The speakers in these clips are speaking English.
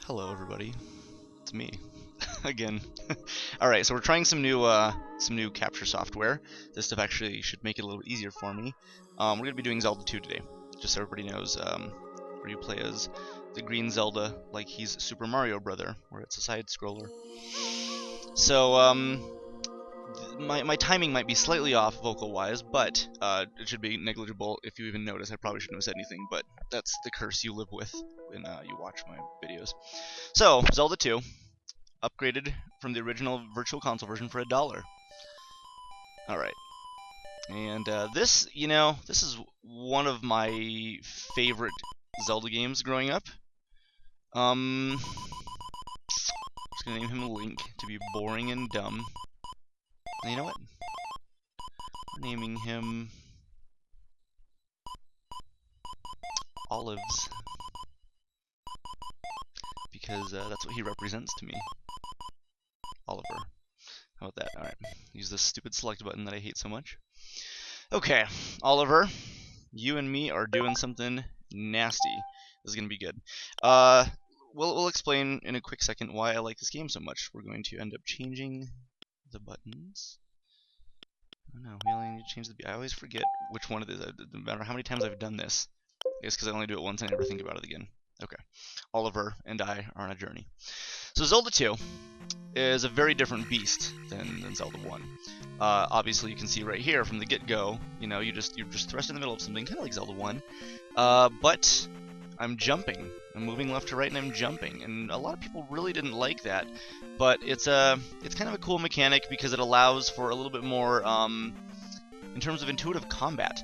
Hello, everybody. It's me again. All right, so we're trying some new capture software. This stuff actually should make it a little bit easier for me. We're gonna be doing Zelda 2 today, just so everybody knows. Where you play as the green Zelda, like he's Super Mario Brother, where it's a side scroller. So my timing might be slightly off vocal-wise, but it should be negligible if you even notice. I probably shouldn't have said anything, but that's the curse you live with when you watch my videos. So, Zelda 2, upgraded from the original Virtual Console version for $1. Alright. And this is one of my favorite Zelda games growing up. I'm just gonna name him Link to be boring and dumb. And you know what? We're naming him Olives, because that's what he represents to me. Oliver. How about that? Alright. Use this stupid select button that I hate so much. Okay, Oliver, you and me are doing something nasty. This is gonna be good. We'll explain in a quick second why I like this game so much. We're going to end up changing the buttons. Oh no, we only need to change the... I always forget which one it is, no matter how many times I've done this. It's because I only do it once and I never think about it again. Okay, Oliver and I are on a journey. So Zelda 2 is a very different beast than Zelda 1. Obviously, you can see right here from the get-go, you're just thrust in the middle of something, kind of like Zelda 1. But I'm jumping. I'm moving left to right and I'm jumping, and a lot of people really didn't like that. But it's kind of a cool mechanic because it allows for a little bit more in terms of intuitive combat.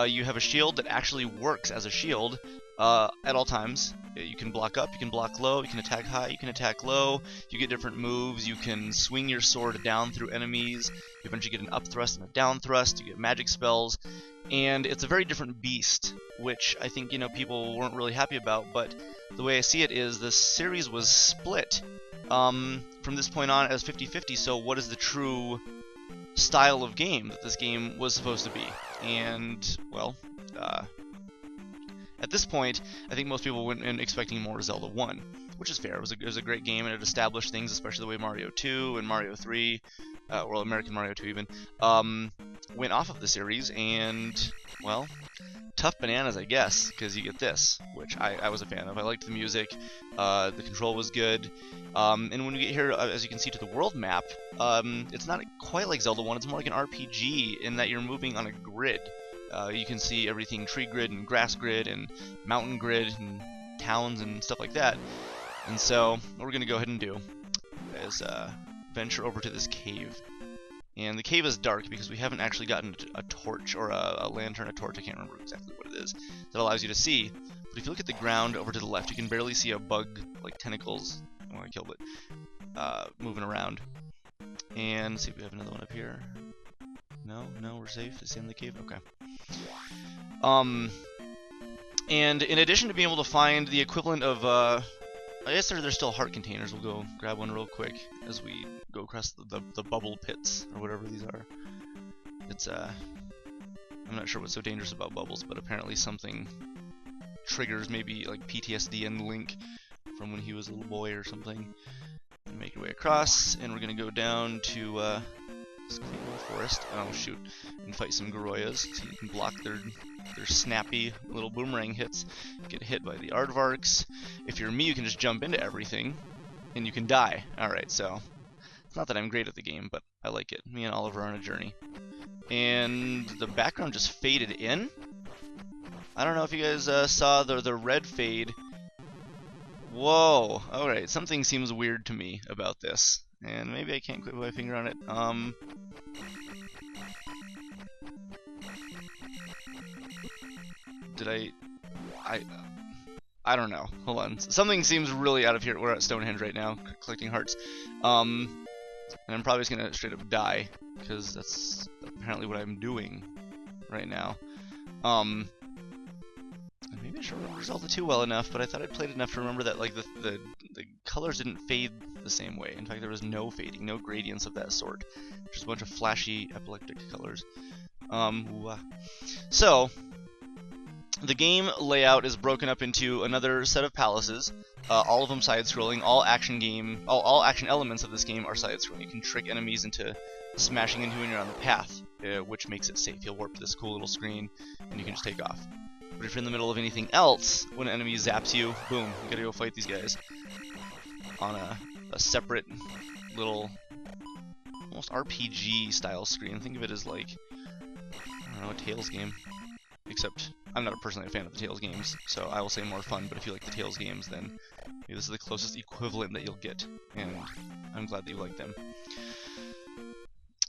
You have a shield that actually works as a shield at all times. You can block up, you can block low, you can attack high, you can attack low, you get different moves, you can swing your sword down through enemies, you eventually get an up thrust and a down thrust, you get magic spells, and it's a very different beast, which I think, people weren't really happy about, but the way I see it is the series was split from this point on as 50-50, so what is the true style of game that this game was supposed to be? And, well, at this point, I think most people went in expecting more Zelda 1, which is fair. It was a great game, and it established things, especially the way Mario 2 and Mario 3, or American Mario 2 even, went off of the series, and, well, tough bananas, I guess, because you get this, which I was a fan of. I liked the music, the control was good, and when we get here, as you can see, to the world map, it's not quite like Zelda 1, it's more like an RPG in that you're moving on a grid. You can see everything tree grid and grass grid and mountain grid and towns and stuff like that. And so what we're going to go ahead and do is venture over to this cave. And the cave is dark because we haven't actually gotten a torch or a lantern, a torch, I can't remember exactly what it is, that allows you to see. But if you look at the ground over to the left, you can barely see a bug, like tentacles, oh, I killed it, moving around. And let's see if we have another one up here. No, we're safe. It's in the cave? Okay. And in addition to being able to find the equivalent of, I guess there's still heart containers. We'll go grab one real quick as we go across the bubble pits, or whatever these are. It's, I'm not sure what's so dangerous about bubbles, but apparently something triggers maybe like PTSD in Link from when he was a little boy or something. And make your way across, and we're gonna go down to, this little forest, oh shoot, and fight some Goroyas, so you can block their snappy little boomerang hits, get hit by the aardvarks. If you're me, you can just jump into everything, and you can die. Alright, so, it's not that I'm great at the game, but I like it. Me and Oliver are on a journey. And the background just faded in? I don't know if you guys saw the red fade. Whoa, alright, something seems weird to me about this. And maybe I can't put my finger on it. Did I don't know. Hold on. Something seems really out of here. We're at Stonehenge right now, collecting hearts. And I'm probably just gonna straight up die, because that's apparently what I'm doing right now. And maybe I should remember Zelda 2 well enough, but I thought I'd played enough to remember that like the colors didn't fade the same way. In fact, there was no fading, no gradients of that sort. Just a bunch of flashy, epileptic colors. So The game layout is broken up into another set of palaces, all of them side-scrolling. All action elements of this game are side-scrolling. You can trick enemies into smashing into when you're on the path, which makes it safe. You'll warp to this cool little screen, and you can just take off. But if you're in the middle of anything else, when an enemy zaps you, boom, you gotta go fight these guys on a separate little, almost RPG-style screen. Think of it as like, I don't know, a Tales game. Except, I'm not personally a fan of the Tales games, so I will say more fun, but if you like the Tales games, then maybe this is the closest equivalent that you'll get, and I'm glad that you like them.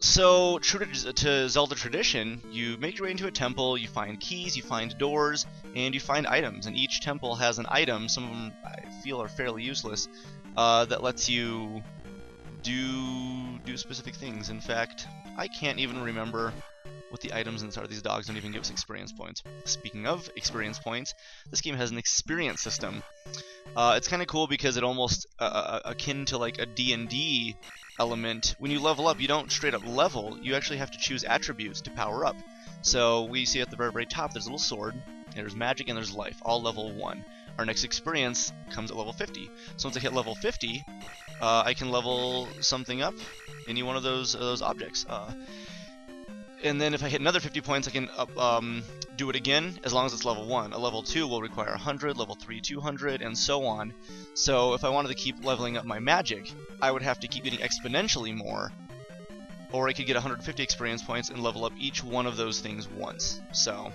So, true to Zelda tradition, you make your way into a temple, you find keys, you find doors, and you find items, and each temple has an item, some of them I feel are fairly useless, that lets you do specific things. In fact, I can't even remember what the items in this are. These dogs don't even give us experience points. Speaking of experience points, this game has an experience system. It's kind of cool because it almost akin to like a D&D element. When you level up, you don't straight up level. You actually have to choose attributes to power up. So we see at the very, very top there's a little sword, there's magic, and there's life, all level 1. Our next experience comes at level 50. So once I hit level 50, I can level something up, any one of those objects. And then if I hit another 50 points, I can do it again, as long as it's level 1. A level 2 will require 100, level 3 200, and so on. So if I wanted to keep leveling up my magic, I would have to keep getting exponentially more, or I could get 150 experience points and level up each one of those things once. So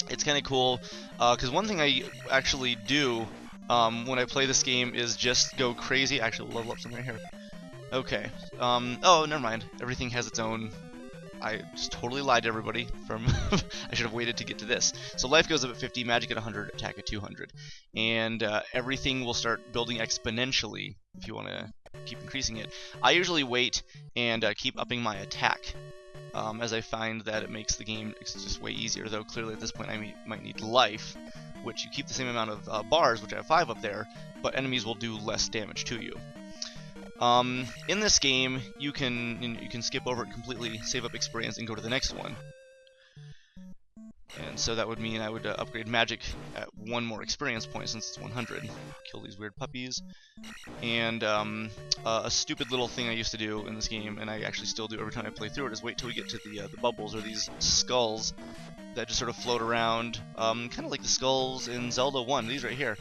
it's kind of cool, because one thing I actually do when I play this game is just go crazy. Actually, we'll level up some right here. Okay. Oh, never mind. Everything has its own... I just totally lied to everybody. I should have waited to get to this. So life goes up at 50, magic at 100, attack at 200. And everything will start building exponentially if you want to keep increasing it. I usually wait and keep upping my attack, as I find that it makes the game just way easier, though clearly at this point I might need life, which you keep the same amount of bars, which I have 5 up there, but enemies will do less damage to you. In this game, you can skip over it completely, save up experience, and go to the next one. And so that would mean I would upgrade magic at 1 more experience point since it's 100. Kill these weird puppies. And a stupid little thing I used to do in this game, and I actually still do every time I play through it, is wait till we get to the bubbles, or these skulls that just sort of float around, kind of like the skulls in Zelda 1, these right here.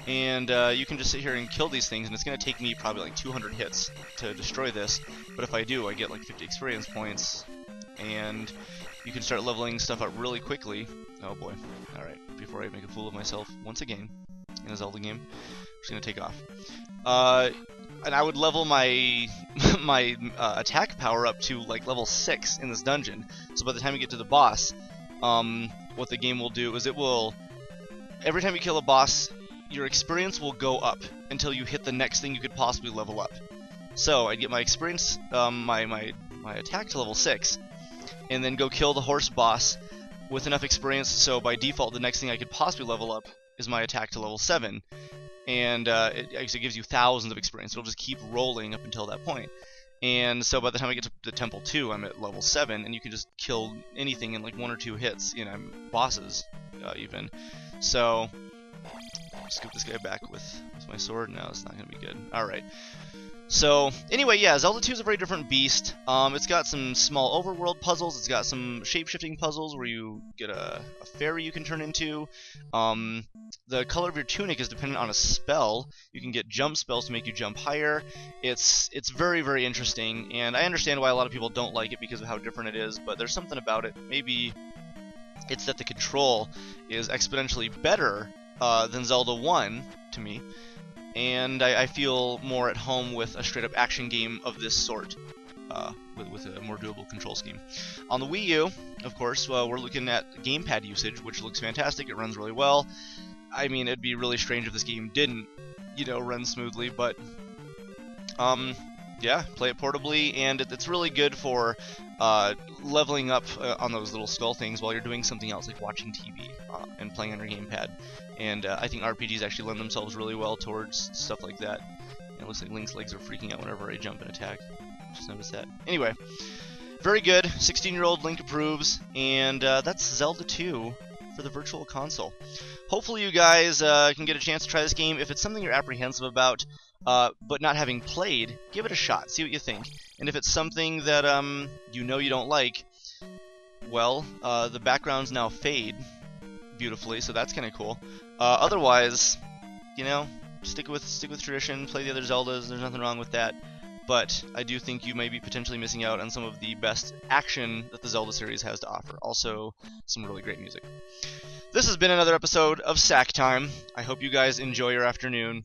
And you can just sit here and kill these things, and it's going to take me probably like 200 hits to destroy this, but if I do, I get like 50 experience points, and you can start leveling stuff up really quickly. Oh boy. Alright, before I make a fool of myself once again in a Zelda game, I'm just going to take off. And I would level my my attack power up to like level 6 in this dungeon, so by the time you get to the boss, what the game will do is it will, every time you kill a boss, your experience will go up until you hit the next thing you could possibly level up. So I'd get my experience, my attack to level 6, and then go kill the horse boss with enough experience, so by default the next thing I could possibly level up is my attack to level 7. And it actually gives you thousands of experience. It'll just keep rolling up until that point. And so by the time I get to the Temple 2, I'm at level 7, and you can just kill anything in like 1 or 2 hits, you know, bosses even. So scoop this guy back with my sword. No, it's not going to be good. Alright. So, anyway, yeah, Zelda 2 is a very different beast. It's got some small overworld puzzles. It's got some shape-shifting puzzles where you get a fairy you can turn into. The color of your tunic is dependent on a spell. You can get jump spells to make you jump higher. It's very, very interesting, and I understand why a lot of people don't like it because of how different it is, but there's something about it. Maybe it's that the control is exponentially better than Zelda 1 to me, and I feel more at home with a straight-up action game of this sort, with a more doable control scheme. On the Wii U, of course, we're looking at gamepad usage, which looks fantastic. It runs really well. I mean, it'd be really strange if this game didn't, you know, run smoothly, but yeah, play it portably, and it's really good for leveling up on those little skull things while you're doing something else, like watching TV and playing on your gamepad. And I think RPGs actually lend themselves really well towards stuff like that. It looks like Link's legs are freaking out whenever I jump and attack. Just noticed that. Anyway, very good. 16-year-old Link approves, and that's Zelda 2. for the Virtual Console. Hopefully you guys can get a chance to try this game. If it's something you're apprehensive about, but not having played, give it a shot. See what you think. And if it's something that you know you don't like, well, the backgrounds now fade beautifully, so that's kind of cool. Otherwise, you know, stick with tradition. Play the other Zeldas. There's nothing wrong with that. But I do think you may be potentially missing out on some of the best action that the Zelda series has to offer. Also, some really great music. This has been another episode of Sack Time. I hope you guys enjoy your afternoon.